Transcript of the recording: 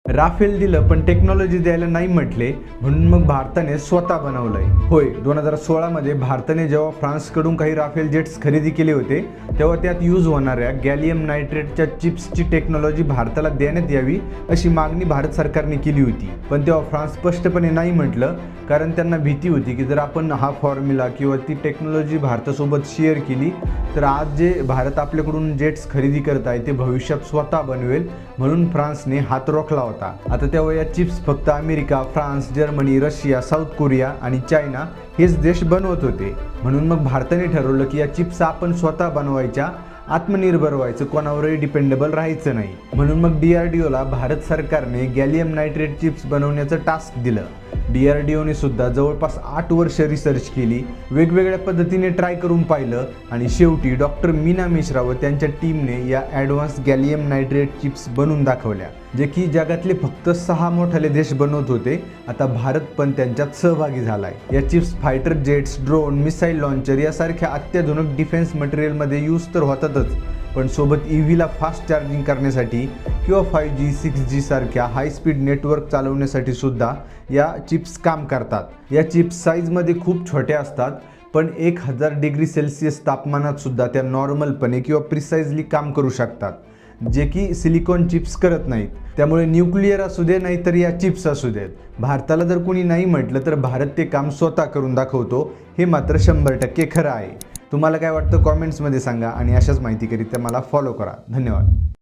Rafale दिलं पण technology द्यायला नाही म्हटले, म्हणून मग भारताने स्वतः बनवलंय. होय, 2016 मध्ये भारताने जेव्हा फ्रान्सकडून काही राफेल जेट्स खरेदी केले होते, तेव्हा त्यात यूज होणाऱ्या गॅलियम नायट्रेटच्या चिप्सची टेक्नॉलॉजी भारताला देण्यात यावी अशी मागणी भारत सरकारने केली होती. पण तेव्हा फ्रान्स स्पष्टपणे नाही म्हटलं, कारण त्यांना भीती होती की जर आपण हा फॉर्म्युला किंवा ती टेक्नॉलॉजी भारतासोबत शेअर केली तर आज जे भारत आपल्याकडून जेट्स खरेदी करत आहे ते भविष्यात स्वतः बनवेल, म्हणून फ्रान्सने हात रोखला होता. आता तेव्हा या चिप्स फक्त America, France, Germany, Russia, south Korea आणि चायना हेच देश बनवत होते. म्हणून मग भारताने ठरवलं की या चिप्स आपण स्वतः बनवायच्या, आत्मनिर्भर व्हायचं, कोणावरही डिपेंडेबल राहायचं नाही. म्हणून मग DRDOला भारत सरकारने गॅलियम नायट्रेट चिप्स बनवण्याचं टास्क दिलं. DRDOने सुद्धा जवळपास 8 वर्ष रिसर्च केली, वेगवेगळ्या पद्धतीने ट्राय करून पाहिलं आणि शेवटी डॉक्टर मीना मिश्रा व त्यांच्या टीमने या ॲडव्हान्स गॅलियम नायट्रेट चिप्स बनवून दाखवल्या, जे की जगातले फक्त 6 मोठाले देश बनवत होते. आता भारत पण त्यांच्यात सहभागी झालाय. या चिप्स फायटर जेट्स, ड्रोन, मिसाईल लॉन्चर यासारख्या अत्याधुनिक डिफेन्स मटेरियलमध्ये यूज तर होतातच, पण सोबत EVला फास्ट चार्जिंग करण्यासाठी किंवा 5G, 6G सारख्या हाय स्पीड नेटवर्क चालवण्यासाठी सुद्धा या चिप्स काम करतात. या चिप्स साईजमध्ये खूप छोट्या असतात, पण 1000 डिग्री सेल्सिअस तापमानात सुद्धा त्या नॉर्मलपणे किंवा प्रिसाइजली काम करू शकतात, जे की सिलिकॉन चिप्स करत नाहीत. त्यामुळे न्यूक्लिअर असू दे नाही तर या चिप्स असू देत, भारताला जर कोणी नाही म्हटलं तर भारत ते काम स्वतः करून दाखवतो. हे मात्र 100% खरं आहे. तुम्हाला काय वाटतं कॉमेंट्समध्ये सांगा आणि अशाच माहितीकरिता मला फॉलो करा. धन्यवाद.